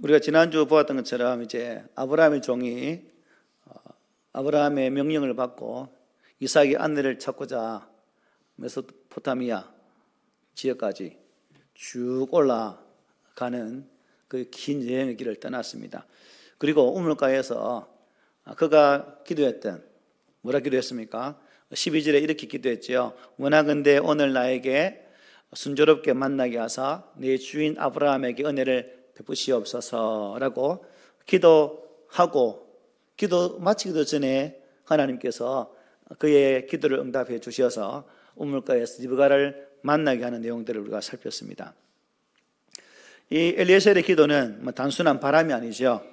우리가 지난주 보았던 것처럼 이제 아브라함의 종이 아브라함의 명령을 받고 이삭의 아내를 찾고자 메소포타미아 지역까지 쭉 올라가는 그 긴 여행의 길을 떠났습니다. 그리고 우물가에서 그가 기도했던, 뭐라 기도했습니까? 12절에 이렇게 기도했죠. 원하건대 오늘 나에게 순조롭게 만나게 하사 내 주인 아브라함에게 은혜를 베푸시옵소서라고 기도하고, 기도 마치기도 전에 하나님께서 그의 기도를 응답해 주셔서 우물가에서 리브가를 만나게 하는 내용들을 우리가 살폈습니다. 이 엘리에셀의 기도는 단순한 바람이 아니죠.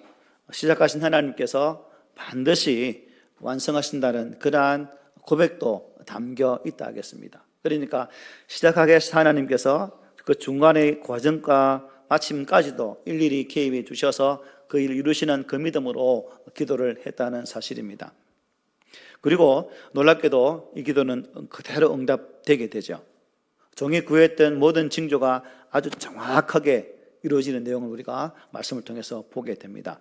시작하신 하나님께서 반드시 완성하신다는 그러한 고백도 담겨 있다 하겠습니다. 그러니까 시작하신 하나님께서 그 중간의 과정과 마침까지도 일일이 개입해 주셔서 그 일을 이루시는 그 믿음으로 기도를 했다는 사실입니다. 그리고 놀랍게도 이 기도는 그대로 응답되게 되죠. 종이 구했던 모든 징조가 아주 정확하게 이루어지는 내용을 우리가 말씀을 통해서 보게 됩니다.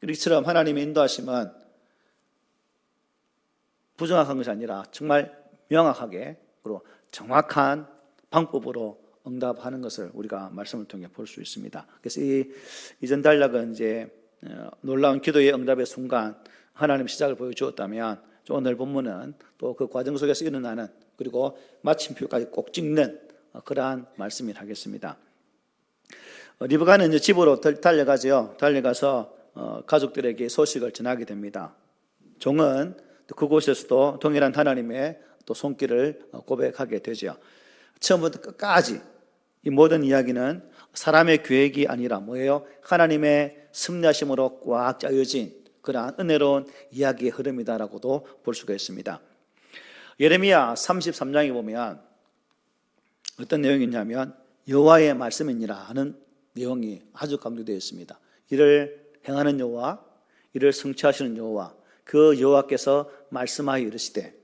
이처럼 하나님의 인도하심은 부정확한 것이 아니라 정말 명확하게 그리고 정확한 방법으로 응답하는 것을 우리가 말씀을 통해 볼 수 있습니다. 그래서 이전 단락은 이제 놀라운 기도의 응답의 순간 하나님의 시작을 보여주었다면, 오늘 본문은 또 그 과정 속에서 일어나는, 그리고 마침표까지 꼭 찍는 그러한 말씀을 하겠습니다. 리브가는 이제 집으로 달려가죠. 달려가서 가족들에게 소식을 전하게 됩니다. 종은 그곳에서도 동일한 하나님의 또 손길을 고백하게 되죠. 처음부터 끝까지 이 모든 이야기는 사람의 계획이 아니라 뭐예요? 하나님의 섭리하심으로 꽉 짜여진 그러한 은혜로운 이야기의 흐름이다라고도 볼 수가 있습니다. 예레미야 33장에 보면 어떤 내용이 있냐면 여호와의 말씀이니라 하는 내용이 아주 강조되어 있습니다. 이를 행하는 여호와, 이를 성취하시는 여호와, 그 여호와께서 말씀하여 이르시되,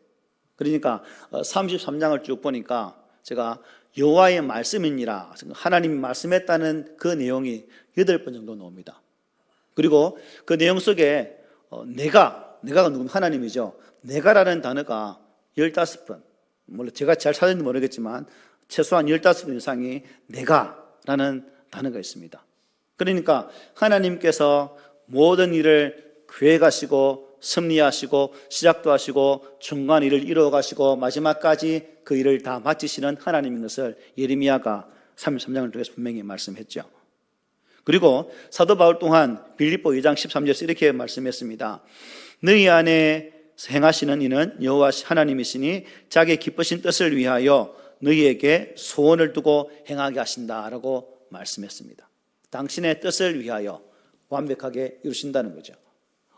그러니까 33장을 쭉 보니까 제가 여호와의 말씀이니라, 하나님이 말씀했다는 그 내용이 8번 정도 나옵니다. 그리고 그 내용 속에 내가가 누구면 하나님이죠. 내가라는 단어가 15번, 물론 제가 잘 찾았는지 모르겠지만 최소한 15번 이상이 내가라는 단어가 있습니다. 그러니까 하나님께서 모든 일을 계획하시고 섭리하시고 시작도 하시고 중간 일을 이루어 가시고 마지막까지 그 일을 다 마치시는 하나님인 것을 예레미야가 33장을 통해서 분명히 말씀했죠. 그리고 사도 바울 또한 빌립보 2장 13절에서 이렇게 말씀했습니다. 너희 안에 행하시는 이는 여호와 하나님이시니 자기 기쁘신 뜻을 위하여 너희에게 소원을 두고 행하게 하신다라고 말씀했습니다. 당신의 뜻을 위하여 완벽하게 이루신다는 거죠.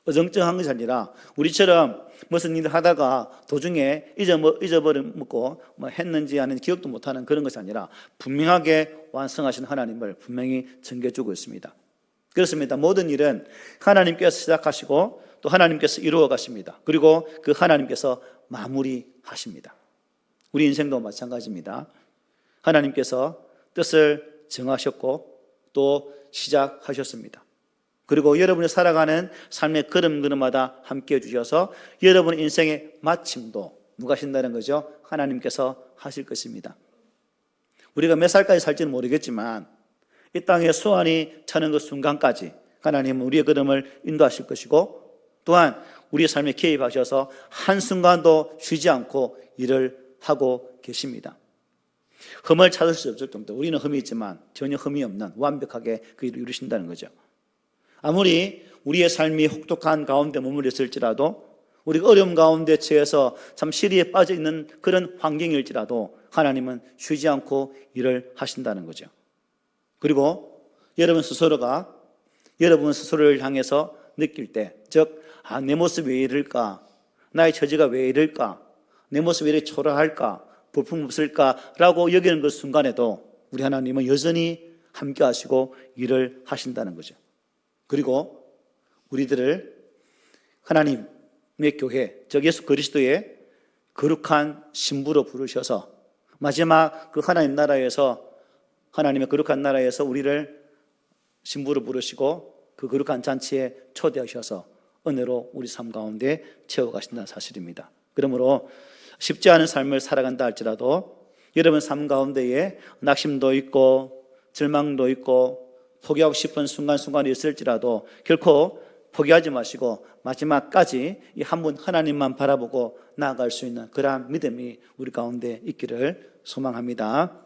어정쩡한 것이 아니라 우리처럼 무슨 일을 하다가 도중에 잊어버리고 했는지 아닌 기억도 못하는 그런 것이 아니라 분명하게 완성하신 하나님을 분명히 전개해주고 있습니다. 그렇습니다. 모든 일은 하나님께서 시작하시고 또 하나님께서 이루어 가십니다. 그리고 그 하나님께서 마무리하십니다. 우리 인생도 마찬가지입니다. 하나님께서 뜻을 정하셨고 또 시작하셨습니다. 그리고 여러분이 살아가는 삶의 걸음걸음마다 함께해 주셔서 여러분의 인생의 마침도 누가 하신다는 거죠? 하나님께서 하실 것입니다. 우리가 몇 살까지 살지는 모르겠지만 이 땅에 소환이 차는 그 순간까지 하나님은 우리의 걸음을 인도하실 것이고, 또한 우리의 삶에 개입하셔서 한순간도 쉬지 않고 일을 하고 계십니다. 흠을 찾을 수 없을 정도, 우리는 흠이 있지만 전혀 흠이 없는 완벽하게 그 일을 이루신다는 거죠. 아무리 우리의 삶이 혹독한 가운데 머물렀을지라도, 우리가 어려움 가운데 처해서 참 시리에 빠져 있는 그런 환경일지라도 하나님은 쉬지 않고 일을 하신다는 거죠. 그리고 여러분 스스로를 향해서 느낄 때, 즉 내 모습이 왜 이럴까, 나의 처지가 왜 이럴까, 내 모습이 왜 이렇게 초라할까, 볼품없을까라고 여기는 그 순간에도 우리 하나님은 여전히 함께 하시고 일을 하신다는 거죠. 그리고 우리들을 하나님의 교회, 즉 예수 그리스도의 거룩한 신부로 부르셔서 마지막 그 하나님 나라에서, 하나님의 거룩한 나라에서 우리를 신부를 부르시고 그 거룩한 잔치에 초대하셔서 은혜로 우리 삶 가운데 채워가신다는 사실입니다. 그러므로 쉽지 않은 삶을 살아간다 할지라도 여러분 삶 가운데에 낙심도 있고 절망도 있고 포기하고 싶은 순간순간이 있을지라도 결코 포기하지 마시고 마지막까지 이 한 분 하나님만 바라보고 나아갈 수 있는 그러한 믿음이 우리 가운데 있기를 소망합니다.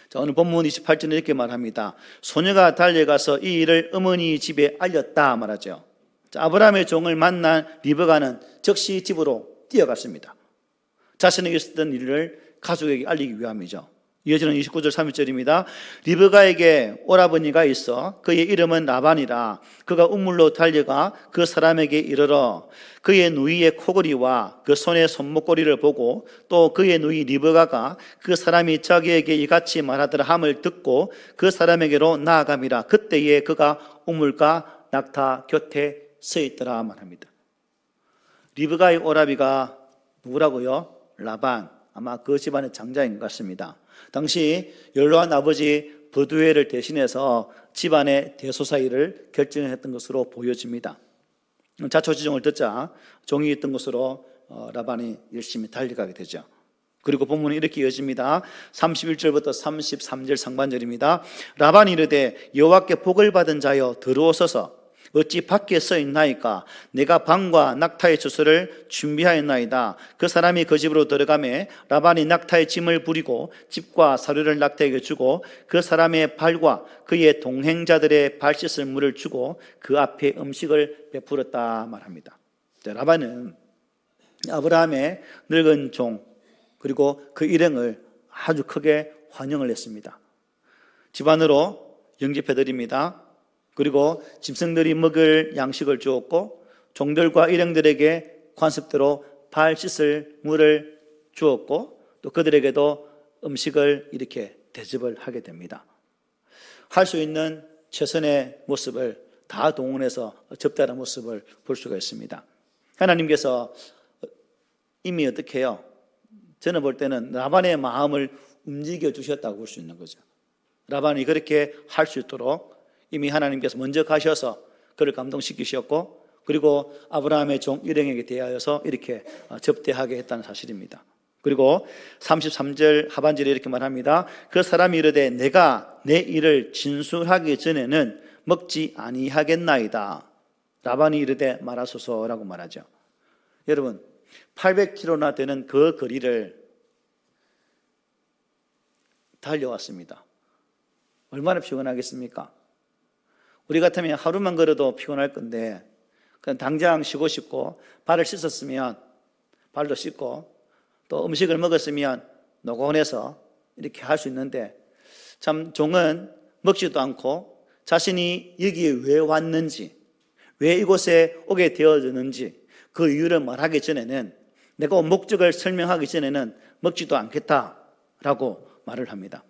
자, 오늘 본문 28절에 이렇게 말합니다. 소녀가 달려가서 이 일을 어머니 집에 알렸다 말하죠. 자, 아브라함의 종을 만난 리브가는 즉시 집으로 뛰어갔습니다. 자신에게 있었던 일을 가족에게 알리기 위함이죠. 이어지는 29절 30절입니다. 리브가에게 오라버니가 있어 그의 이름은 라반이라. 그가 우물로 달려가 그 사람에게 이르러 그의 누이의 코골이와 그 손의 손목고리를 보고 또 그의 누이 리브가가 그 사람이 자기에게 이같이 말하더라 함을 듣고 그 사람에게로 나아감이라. 그때에 그가 우물가 낙타 곁에 서 있더라 말합니다. 리브가의 오라비가 누구라고요? 라반. 아마 그 집안의 장자인 것 같습니다. 당시 연로한 아버지 버두엘을 대신해서 집안의 대소사일을 결정했던 것으로 보여집니다. 자초지종을 듣자 종이 있던 것으로 라반이 열심히 달려가게 되죠. 그리고 본문은 이렇게 이어집니다. 31절부터 33절 상반절입니다. 라반이 이르되 여호와께 복을 받은 자여 들어오소서. 어찌 밖에 서 있나이까? 내가 방과 낙타의 주소를 준비하였나이다. 그 사람이 그 집으로 들어가매 라반이 낙타의 짐을 부리고 집과 사료를 낙타에게 주고 그 사람의 발과 그의 동행자들의 발 씻을 물을 주고 그 앞에 음식을 베풀었다 말합니다. 라반은 아브라함의 늙은 종 그리고 그 일행을 아주 크게 환영을 했습니다. 집안으로 영접해드립니다. 그리고 짐승들이 먹을 양식을 주었고 종들과 일행들에게 관습대로 발 씻을 물을 주었고 또 그들에게도 음식을 이렇게 대접을 하게 됩니다. 할 수 있는 최선의 모습을 다 동원해서 접대하는 모습을 볼 수가 있습니다. 하나님께서 이미 어떻게 해요? 저는 볼 때는 라반의 마음을 움직여 주셨다고 볼 수 있는 거죠. 라반이 그렇게 할 수 있도록 이미 하나님께서 먼저 가셔서 그를 감동시키셨고 그리고 아브라함의 종 일행에게 대하여서 이렇게 접대하게 했다는 사실입니다. 그리고 33절 하반절에 이렇게 말합니다. 그 사람이 이르되 내가 내 일을 진술하기 전에는 먹지 아니하겠나이다. 라반이 이르되 말하소서라고 말하죠. 여러분 800km나 되는 그 거리를 달려왔습니다. 얼마나 피곤하겠습니까? 우리 같으면 하루만 걸어도 피곤할 건데 그냥 당장 쉬고 싶고 발을 씻었으면 발도 씻고 또 음식을 먹었으면 노곤해서 이렇게 할 수 있는데 참 종은 먹지도 않고 자신이 여기에 왜 왔는지 왜 이곳에 오게 되어졌는지 그 이유를 말하기 전에는 내가 온 목적을 설명하기 전에는 먹지도 않겠다라고 말을 합니다.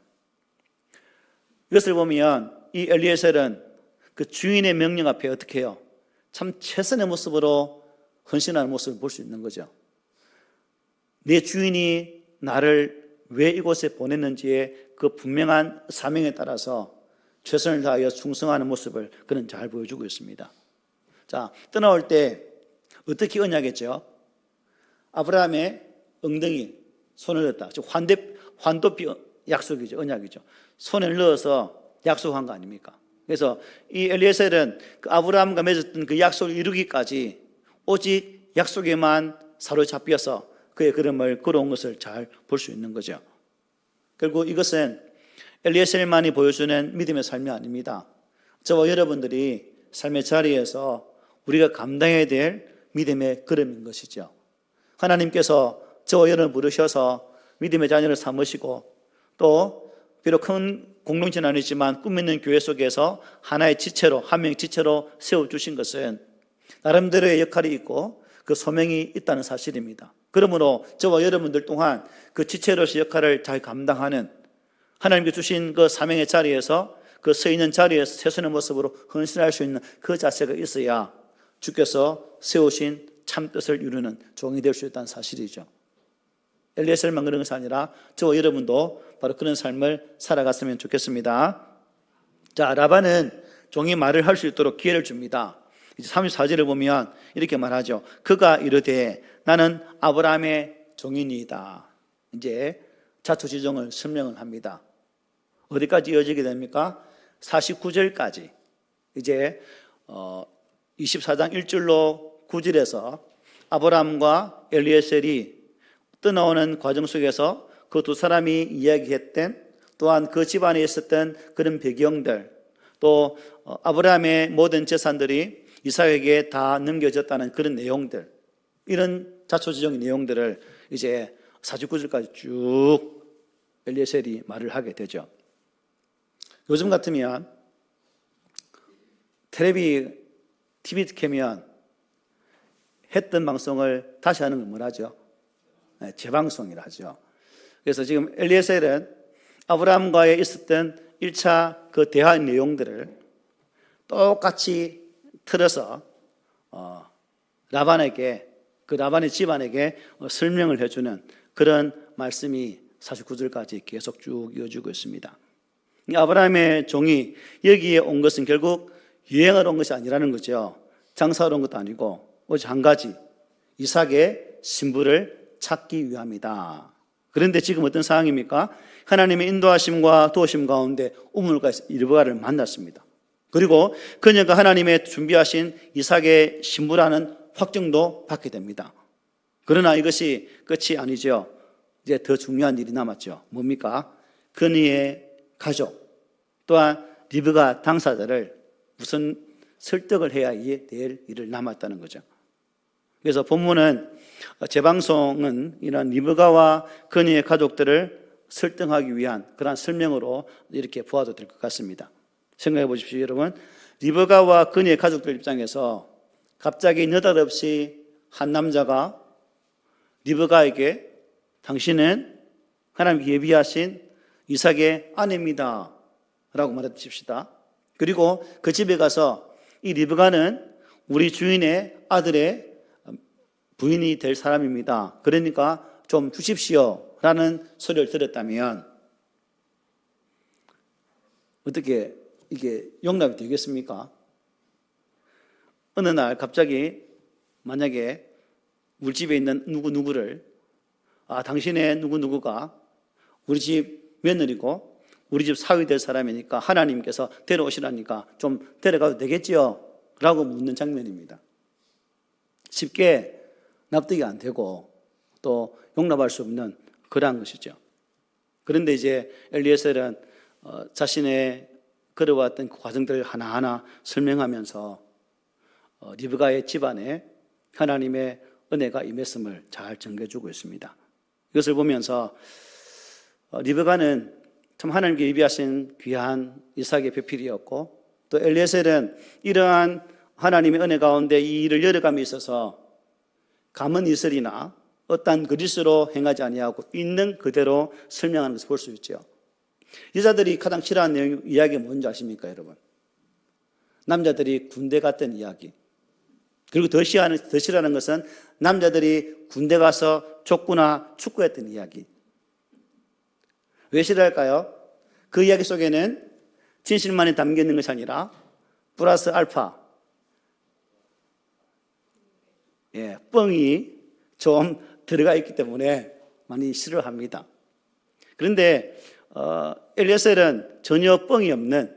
이것을 보면 이 엘리에셀은 그 주인의 명령 앞에 어떻게 해요? 참 최선의 모습으로 헌신하는 모습을 볼 수 있는 거죠. 내 주인이 나를 왜 이곳에 보냈는지의 그 분명한 사명에 따라서 최선을 다하여 충성하는 모습을 그는 잘 보여주고 있습니다. 자, 떠나올 때 어떻게 언약했죠? 아브라함의 엉덩이 손을 넣었다. 즉 환도비 약속이죠. 언약이죠. 손을 넣어서 약속한 거 아닙니까? 그래서 이 엘리에셀은 그 아브라함과 맺었던 그 약속을 이루기까지 오직 약속에만 사로잡혀서 그의 걸음을 걸어온 것을 잘 볼 수 있는 거죠. 결국 이것은 엘리에셀만이 보여주는 믿음의 삶이 아닙니다. 저와 여러분들이 삶의 자리에서 우리가 감당해야 될 믿음의 걸음인 것이죠. 하나님께서 저와 여러분을 부르셔서 믿음의 자녀를 삼으시고 또 비록 큰 공동체는 아니지만 꿈 있는 교회 속에서 하나의 지체로 한 명의 지체로 세워주신 것은 나름대로의 역할이 있고 그 소명이 있다는 사실입니다. 그러므로 저와 여러분들 또한 그 지체로서 역할을 잘 감당하는 하나님께 주신 그 사명의 자리에서 그 서 있는 자리에서 최선의 모습으로 헌신할 수 있는 그 자세가 있어야 주께서 세우신 참뜻을 이루는 종이 될 수 있다는 사실이죠. 엘리에셀만 그런 것이 아니라 저와 여러분도 바로 그런 삶을 살아갔으면 좋겠습니다. 자, 라반은 종이 말을 할 수 있도록 기회를 줍니다. 이제 34절을 보면 이렇게 말하죠. 그가 이르되 나는 아브라함의 종이니이다. 이제 자초지종을 설명을 합니다. 어디까지 이어지게 됩니까? 49절까지. 이제 24장 1절로 9절에서 아브라함과 엘리에셀이 떠나오는 과정 속에서 그 두 사람이 이야기했던, 또한 그 집안에 있었던 그런 배경들, 또 아브라함의 모든 재산들이 이삭에게 다 넘겨졌다는 그런 내용들, 이런 자초지종의 내용들을 이제 49절까지 쭉 엘리에셀이 말을 하게 되죠. 요즘 같으면 TV 켜면 했던 방송을 다시 하는 걸 뭐라죠? 재방송이라 하죠. 그래서 지금 엘리에셀은 아브라함과의 있었던 1차 그 대화 내용들을 똑같이 틀어서 라반에게, 그 라반의 집안에게 설명을 해주는 그런 말씀이 49절까지 계속 쭉 이어지고 있습니다. 아브라함의 종이 여기에 온 것은 결국 여행을 온 것이 아니라는 거죠. 장사하러 온 것도 아니고 오직 한 가지, 이삭의 신부를 찾기 위함이다. 그런데 지금 어떤 상황입니까? 하나님의 인도하심과 도우심 가운데 우물가 리브가를 만났습니다. 그리고 그녀가 하나님의 준비하신 이삭의 신부라는 확정도 받게 됩니다. 그러나 이것이 끝이 아니죠. 이제 더 중요한 일이 남았죠. 뭡니까? 그녀의 가족, 또한 리브가 당사자를 무슨 설득을 해야 될 일을 남았다는 거죠. 그래서 본문은 재방송은 이런 리브가와 그녀의 가족들을 설득하기 위한 그러한 설명으로 이렇게 보아도 될 것 같습니다. 생각해 보십시오, 여러분. 리브가와 그녀의 가족들 입장에서 갑자기 느닷없이 한 남자가 리브가에게 당신은 하나님께 예비하신 이삭의 아내입니다 라고 말해주십시다. 그리고 그 집에 가서 이 리브가는 우리 주인의 아들의 부인이 될 사람입니다. 그러니까 좀 주십시오 라는 소리를 들었다면 어떻게 이게 용납이 되겠습니까? 어느 날 갑자기 만약에 우리 집에 있는 누구누구를 당신의 누구누구가 우리 집 며느리고 우리 집 사위 될 사람이니까 하나님께서 데려오시라니까 좀 데려가도 되겠지요? 라고 묻는 장면입니다. 쉽게 납득이 안 되고 또 용납할 수 없는 그러한 것이죠. 그런데 이제 엘리에셀은 자신의 걸어왔던 그 과정들을 하나하나 설명하면서 리브가의 집안에 하나님의 은혜가 임했음을 잘 전개해주고 있습니다. 이것을 보면서 리브가는 참 하나님께 예비하신 귀한 이삭의 배필이었고, 또 엘리에셀은 이러한 하나님의 은혜 가운데 이 일을 열어감에 있어서 감은 이슬이나 어떠한 그릇으로 행하지 아니하고 있는 그대로 설명하는 것을 볼 수 있죠. 여자들이 가장 싫어하는 내용, 이야기가 뭔지 아십니까, 여러분? 남자들이 군대 갔던 이야기. 그리고 더 싫어하는 것은 남자들이 군대 가서 족구나 축구했던 이야기. 왜 싫어할까요? 그 이야기 속에는 진실만이 담겨 있는 것이 아니라 플러스 알파, 뻥이 좀 들어가 있기 때문에 많이 싫어합니다. 그런데 엘리에셀은 전혀 뻥이 없는,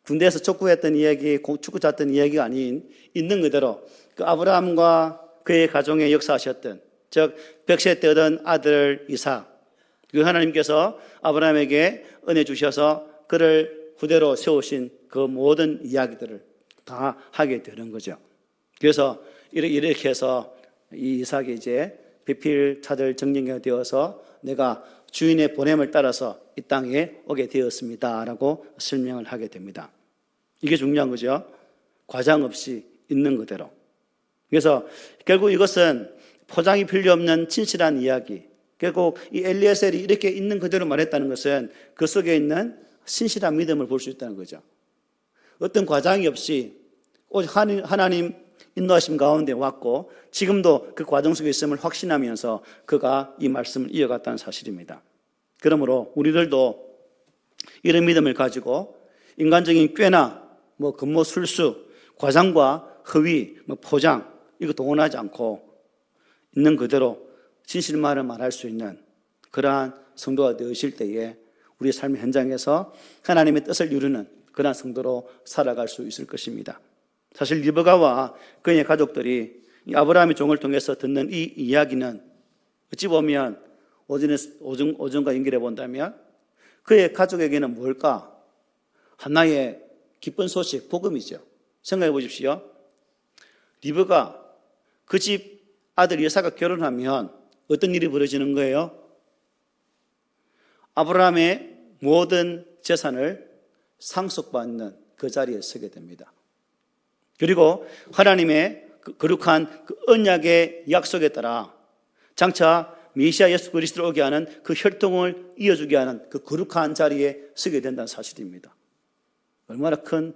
군대에서 족구했던 이야기, 축구 잤던 이야기가 아닌 있는 그대로 그 아브라함과 그의 가정에 역사하셨던, 즉 100세 때 얻은 아들 이삭, 그 하나님께서 아브라함에게 은혜 주셔서 그를 후대로 세우신 그 모든 이야기들을 다 하게 되는 거죠. 그래서 이렇게 해서 이 이삭이 이제 배필 찾을 정령이 되어서 내가 주인의 보냄을 따라서 이 땅에 오게 되었습니다 라고 설명을 하게 됩니다. 이게 중요한 거죠. 과장 없이 있는 그대로. 그래서 결국 이것은 포장이 필요 없는 진실한 이야기, 결국 이 엘리에셀이 이렇게 있는 그대로 말했다는 것은 그 속에 있는 신실한 믿음을 볼 수 있다는 거죠. 어떤 과장이 없이 오직 하나님 인도하심 가운데 왔고 지금도 그 과정 속에 있음을 확신하면서 그가 이 말씀을 이어갔다는 사실입니다. 그러므로 우리들도 이런 믿음을 가지고 인간적인 꾀나 근모 술수, 과장과 허위, 포장 이거 동원하지 않고 있는 그대로 진실만을 말할 수 있는 그러한 성도가 되으실 때에 우리 삶의 현장에서 하나님의 뜻을 이루는 그러한 성도로 살아갈 수 있을 것입니다. 사실 리브가와 그의 가족들이 이 아브라함의 종을 통해서 듣는 이 이야기는 어찌 보면 오전과 연결해 본다면 그의 가족에게는 뭘까? 하나의 기쁜 소식, 복음이죠. 생각해 보십시오. 리브가 그 집 아들 여사가 결혼하면 어떤 일이 벌어지는 거예요? 아브라함의 모든 재산을 상속받는 그 자리에 서게 됩니다. 그리고 하나님의 거룩한 그 언약의 약속에 따라 장차 메시아 예수 그리스도를 오게 하는 그 혈통을 이어주게 하는 그 거룩한 자리에 서게 된다는 사실입니다. 얼마나 큰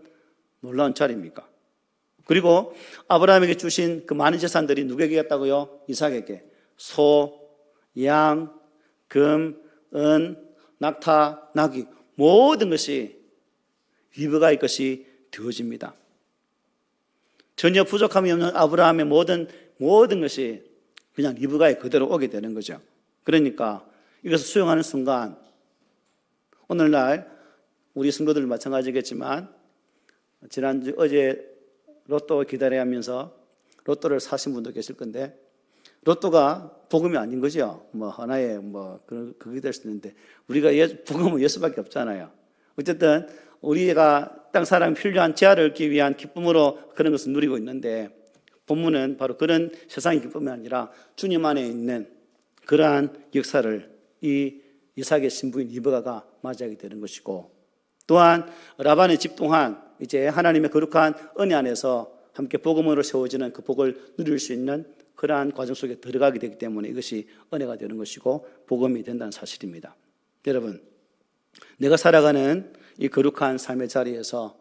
놀라운 자리입니까? 그리고 아브라함에게 주신 그 많은 재산들이 누구에게 갔다고요? 이삭에게. 소, 양, 금, 은, 낙타, 나귀 모든 것이 리브가의 것이 되어집니다. 전혀 부족함이 없는 아브라함의 모든 것이 그냥 리브가의 그대로 오게 되는 거죠. 그러니까 이것을 수용하는 순간 오늘날 우리 성도들 마찬가지겠지만 어제 로또 기다려야 하면서 로또를 사신 분도 계실 건데 로또가 복음이 아닌 거죠. 하나의 그게 될 수 있는데 우리가 복음은 예수밖에 없잖아요. 어쨌든 우리가 땅 사람이 필요한 재화를 얻기 위한 기쁨으로 그런 것을 누리고 있는데 본문은 바로 그런 세상의 기쁨이 아니라 주님 안에 있는 그러한 역사를 이 이삭의 신부인 리브가가 맞이하게 되는 것이고 또한 라반의 집 또한 이제 하나님의 거룩한 은혜 안에서 함께 복음으로 세워지는 그 복을 누릴 수 있는 그러한 과정 속에 들어가게 되기 때문에 이것이 은혜가 되는 것이고 복음이 된다는 사실입니다. 여러분, 내가 살아가는 이 거룩한 삶의 자리에서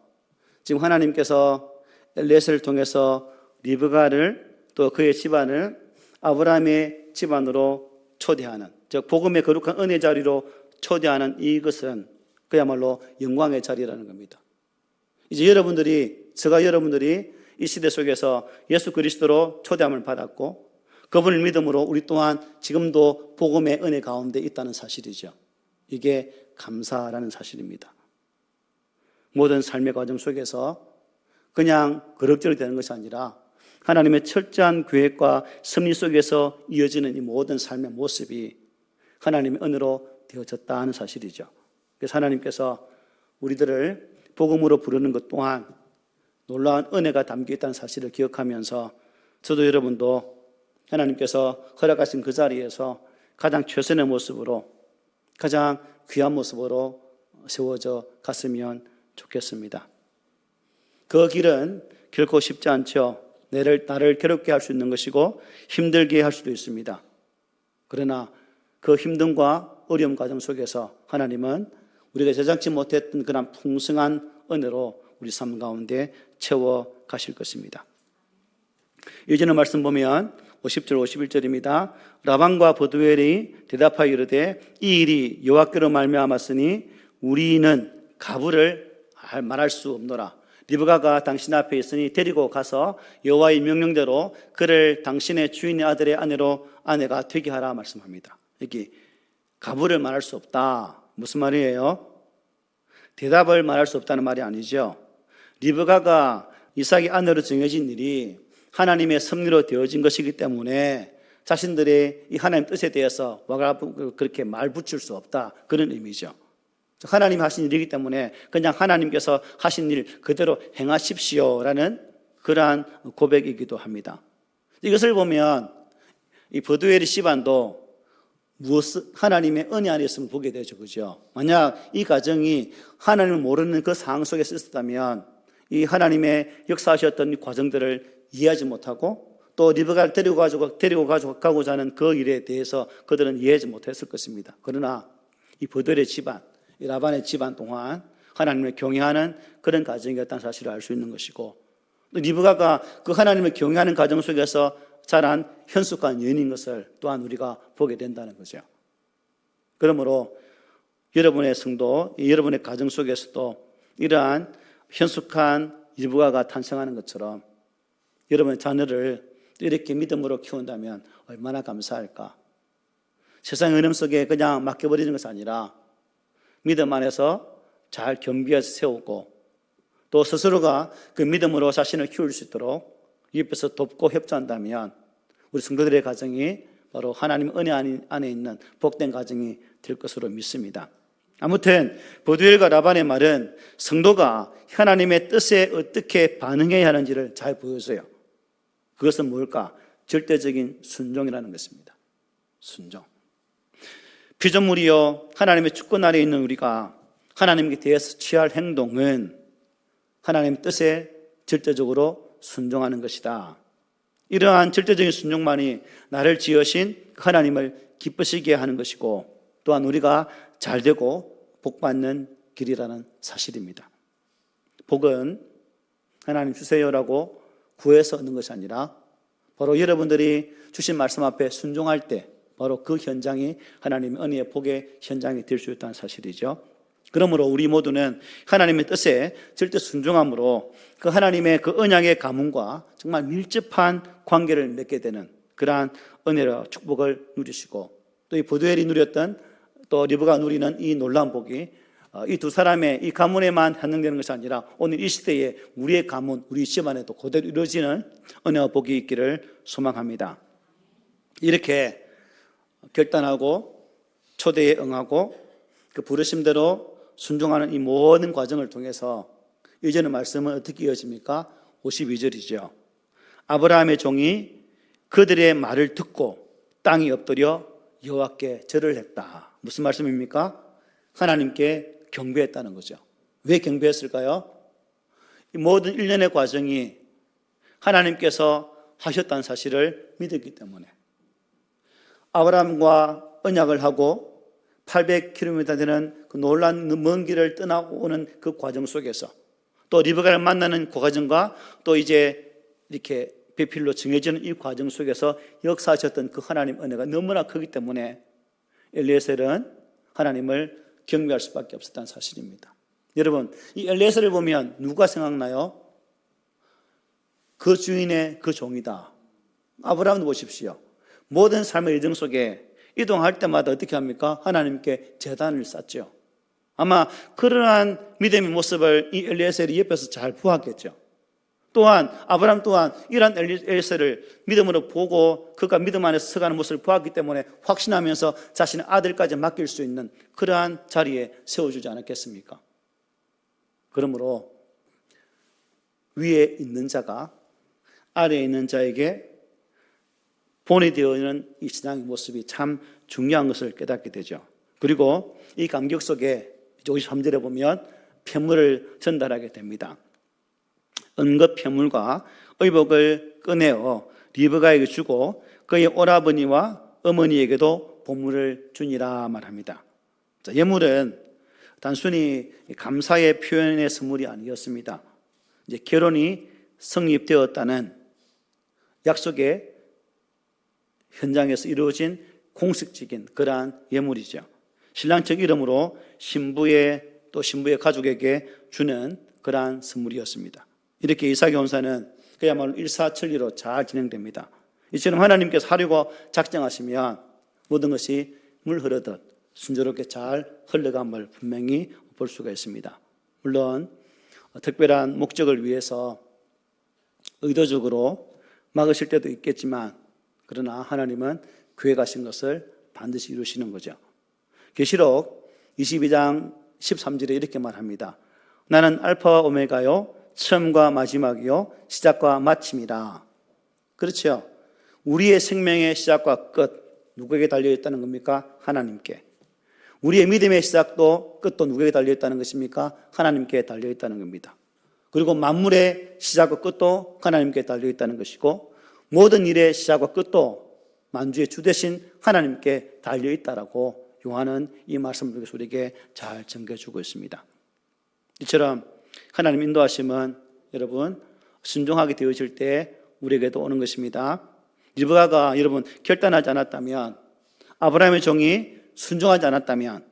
지금 하나님께서 엘리에셀을 통해서 리브가를 또 그의 집안을 아브라함의 집안으로 초대하는, 즉 복음의 거룩한 은혜 자리로 초대하는 이것은 그야말로 영광의 자리라는 겁니다. 이제 저가 여러분들이 이 시대 속에서 예수 그리스도로 초대함을 받았고 그분을 믿음으로 우리 또한 지금도 복음의 은혜 가운데 있다는 사실이죠. 이게 감사라는 사실입니다. 모든 삶의 과정 속에서 그냥 그럭저럭 되는 것이 아니라 하나님의 철저한 계획과 섭리 속에서 이어지는 이 모든 삶의 모습이 하나님의 은혜로 되어졌다 하는 사실이죠. 그래서 하나님께서 우리들을 복음으로 부르는 것 또한 놀라운 은혜가 담겨 있다는 사실을 기억하면서 저도 여러분도 하나님께서 허락하신 그 자리에서 가장 최선의 모습으로 가장 귀한 모습으로 세워져 갔으면 좋겠습니다. 그 길은 결코 쉽지 않죠. 나를 괴롭게 할 수 있는 것이고 힘들게 할 수도 있습니다. 그러나 그 힘듦과 어려움 과정 속에서 하나님은 우리가 예상치 못했던 그런 풍성한 은혜로 우리 삶 가운데 채워 가실 것입니다. 예전의 말씀 보면 50절 51절입니다. 라반과 버두엘이 대답하여 이르되 이 일이 여호와께로 말미암았으니 우리는 가부를 말할 수 없노라. 리브가가 당신 앞에 있으니 데리고 가서 여호와의 명령대로 그를 당신의 주인의 아들의 아내가 되게 하라 말씀합니다. 여기 가부를 말할 수 없다. 무슨 말이에요? 대답을 말할 수 없다는 말이 아니죠. 리브가가 이삭의 아내로 정해진 일이 하나님의 섭리로 되어진 것이기 때문에 자신들의 이 하나님 뜻에 대해서 그렇게 말 붙일 수 없다. 그런 의미죠. 하나님이 하신 일이기 때문에 그냥 하나님께서 하신 일 그대로 행하십시오라는 그러한 고백이기도 합니다. 이것을 보면 이 버두엘의 집안도 하나님의 은혜 안에서 보게 되죠. 그죠? 만약 이 가정이 하나님을 모르는 그 상황 속에 있었다면 이 하나님의 역사하셨던 이 과정들을 이해하지 못하고 또 리브가를 데리고 가고자 하는 그 일에 대해서 그들은 이해하지 못했을 것입니다. 그러나 이 버두엘의 집안, 이 라반의 집안 동안 하나님을 경외하는 그런 가정이었다는 사실을 알 수 있는 것이고 또 리브가가 그 하나님을 경외하는 가정 속에서 자란 현숙한 여인인 것을 또한 우리가 보게 된다는 거죠. 그러므로 여러분의 성도, 여러분의 가정 속에서도 이러한 현숙한 리브가가 탄생하는 것처럼 여러분의 자녀를 이렇게 믿음으로 키운다면 얼마나 감사할까. 세상의 어려움 속에 그냥 맡겨버리는 것이 아니라 믿음 안에서 잘 겸비해서 세우고 또 스스로가 그 믿음으로 자신을 키울 수 있도록 옆에서 돕고 협조한다면 우리 성도들의 가정이 바로 하나님 은혜 안에 있는 복된 가정이 될 것으로 믿습니다. 아무튼 보두엘과 라반의 말은 성도가 하나님의 뜻에 어떻게 반응해야 하는지를 잘 보여줘요. 그것은 뭘까? 절대적인 순종이라는 것입니다. 순종. 피조물이요 하나님의 주권 아래에 있는 우리가 하나님께 대해서 취할 행동은 하나님의 뜻에 절대적으로 순종하는 것이다. 이러한 절대적인 순종만이 나를 지으신 하나님을 기쁘시게 하는 것이고 또한 우리가 잘되고 복받는 길이라는 사실입니다. 복은 하나님 주세요라고 구해서 얻는 것이 아니라 바로 여러분들이 주신 말씀 앞에 순종할 때 바로 그 현장이 하나님의 은혜의 복의 현장이 될 수 있다는 사실이죠. 그러므로 우리 모두는 하나님의 뜻에 절대 순종함으로 그 하나님의 그 언약의 가문과 정말 밀접한 관계를 맺게 되는 그러한 은혜와 축복을 누리시고 또 이 보두엘이 누렸던 또 리브가 누리는 이 놀라운 복이 이 두 사람의 이 가문에만 한정되는 것이 아니라 오늘 이 시대에 우리의 가문, 우리 집안에도 그대로 이루어지는 은혜와 복이 있기를 소망합니다. 이렇게 결단하고 초대에 응하고 그 부르심대로 순종하는 이 모든 과정을 통해서 이제는 말씀은 어떻게 이어집니까? 52절이죠. 아브라함의 종이 그들의 말을 듣고 땅에 엎드려 여호와께 절을 했다. 무슨 말씀입니까? 하나님께 경배했다는 거죠. 왜 경배했을까요? 이 모든 일련의 과정이 하나님께서 하셨다는 사실을 믿었기 때문에 아브라함과 언약을 하고 800km 되는 그 놀란 먼 길을 떠나오는 그 과정 속에서 또 리브가를 만나는 그 과정과 또 이제 이렇게 배필로 정해지는 이 과정 속에서 역사하셨던 그 하나님 은혜가 너무나 크기 때문에 엘리에셀은 하나님을 경배할 수밖에 없었다는 사실입니다. 여러분, 이 엘리에셀을 보면 누가 생각나요? 그 주인의 그 종이다. 아브라함도 보십시오. 모든 삶의 일정 속에 이동할 때마다 어떻게 합니까? 하나님께 제단을 쌓죠. 아마 그러한 믿음의 모습을 이 엘리에셀이 옆에서 잘 보았겠죠. 또한 아브라함 또한 이러한 엘리에셀을 믿음으로 보고 그가 믿음 안에서 서가는 모습을 보았기 때문에 확신하면서 자신의 아들까지 맡길 수 있는 그러한 자리에 세워주지 않았겠습니까? 그러므로 위에 있는 자가 아래에 있는 자에게 본이 되어 있는 이 신앙의 모습이 참 중요한 것을 깨닫게 되죠. 그리고 이 감격 속에 53절에 보면 폐물을 전달하게 됩니다. 은급 폐물과 의복을 꺼내어 리브가에게 주고 그의 오라버니와 어머니에게도 보물을 주니라 말합니다. 자, 예물은 단순히 감사의 표현의 선물이 아니었습니다. 이제 결혼이 성립되었다는 약속의 현장에서 이루어진 공식적인 그러한 예물이죠. 신랑 측 이름으로 신부의 가족에게 주는 그러한 선물이었습니다. 이렇게 이삭의 혼사는 그야말로 일사천리로 잘 진행됩니다. 이처럼 하나님께서 하려고 작정하시면 모든 것이 물 흐르듯 순조롭게 잘 흘러감을 분명히 볼 수가 있습니다. 물론 특별한 목적을 위해서 의도적으로 막으실 때도 있겠지만 그러나 하나님은 계획하신 것을 반드시 이루시는 거죠. 계시록 22장 13절에 이렇게 말합니다. 나는 알파와 오메가요 처음과 마지막이요 시작과 마침이라. 그렇죠. 우리의 생명의 시작과 끝 누구에게 달려있다는 겁니까? 하나님께. 우리의 믿음의 시작도 끝도 누구에게 달려있다는 것입니까? 하나님께 달려있다는 겁니다. 그리고 만물의 시작과 끝도 하나님께 달려있다는 것이고 모든 일의 시작과 끝도 만주의 주 되신 하나님께 달려있다라고 요한은 이 말씀을 통해서 우리에게 잘 전개해주고 있습니다. 이처럼 하나님 인도하심은 여러분 순종하게 되어질 때 우리에게도 오는 것입니다. 리브가가 여러분 결단하지 않았다면 아브라함의 종이 순종하지 않았다면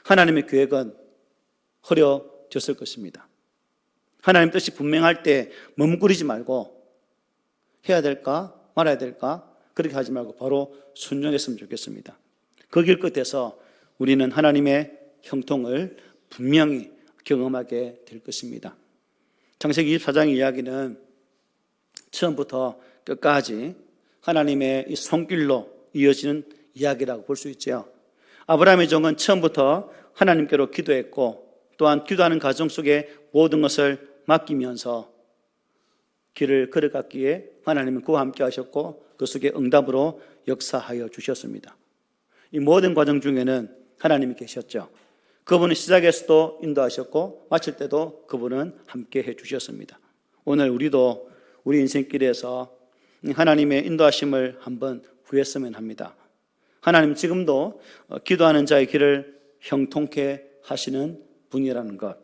하나님의 계획은 흐려졌을 것입니다. 하나님 뜻이 분명할 때 머뭇거리지 말고 해야 될까 말아야 될까 그렇게 하지 말고 바로 순종했으면 좋겠습니다. 그 길 끝에서 우리는 하나님의 형통을 분명히 경험하게 될 것입니다. 창세기 24장 이야기는 처음부터 끝까지 하나님의 이 손길로 이어지는 이야기라고 볼 수 있죠. 아브라함의 종은 처음부터 하나님께로 기도했고 또한 기도하는 과정 속에 모든 것을 맡기면서 길을 걸어갔기에 하나님은 그와 함께 하셨고 그 속에 응답으로 역사하여 주셨습니다. 이 모든 과정 중에는 하나님이 계셨죠. 그분은 시작에서도 인도하셨고 마칠 때도 그분은 함께 해주셨습니다. 오늘 우리도 우리 인생길에서 하나님의 인도하심을 한번 구했으면 합니다. 하나님 지금도 기도하는 자의 길을 형통케 하시는 분이라는 것,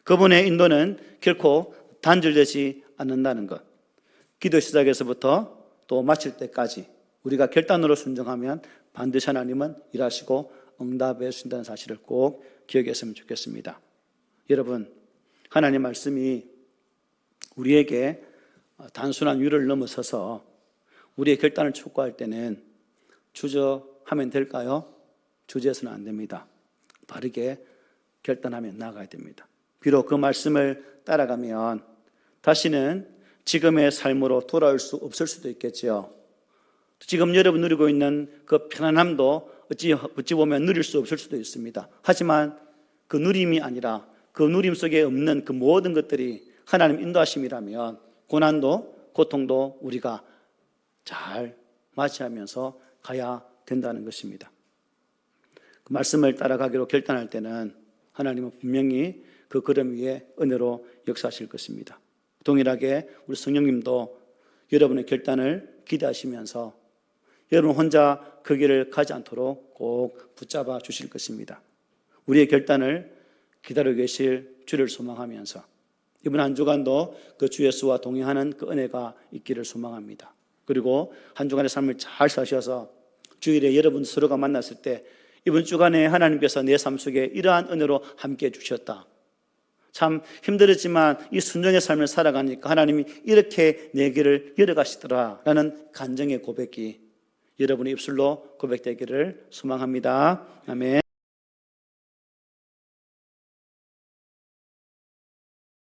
그분의 인도는 결코 단절되지 않는다는 것, 기도 시작에서부터 또 마칠 때까지 우리가 결단으로 순종하면 반드시 하나님은 일하시고 응답해 주신다는 사실을 꼭 기억했으면 좋겠습니다. 여러분, 하나님 말씀이 우리에게 단순한 위로를 넘어서서 우리의 결단을 촉구할 때는 주저하면 될까요? 주저해서는 안 됩니다. 바르게 결단하며 나아가야 됩니다. 비록 그 말씀을 따라가면 다시는 지금의 삶으로 돌아올 수 없을 수도 있겠죠. 지금 여러분 누리고 있는 그 편안함도 어찌 보면 누릴 수 없을 수도 있습니다. 하지만 그 누림이 아니라 그 누림 속에 없는 그 모든 것들이 하나님 인도하심이라면 고난도 고통도 우리가 잘 맞이하면서 가야 된다는 것입니다. 그 말씀을 따라가기로 결단할 때는 하나님은 분명히 그 걸음 위에 은혜로 역사하실 것입니다. 동일하게 우리 성령님도 여러분의 결단을 기대하시면서 여러분 혼자 그 길을 가지 않도록 꼭 붙잡아 주실 것입니다. 우리의 결단을 기다리고 계실 주를 소망하면서 이번 한 주간도 그 주 예수와 동행하는 그 은혜가 있기를 소망합니다. 그리고 한 주간의 삶을 잘 사셔서 주일에 여러분 서로가 만났을 때 이번 주간에 하나님께서 내 삶 속에 이러한 은혜로 함께해 주셨다. 참 힘들었지만 이 순종의 삶을 살아가니까 하나님이 이렇게 내 길을 열어가시더라라는 간증의 고백이 여러분의 입술로 고백되기를 소망합니다. 아멘.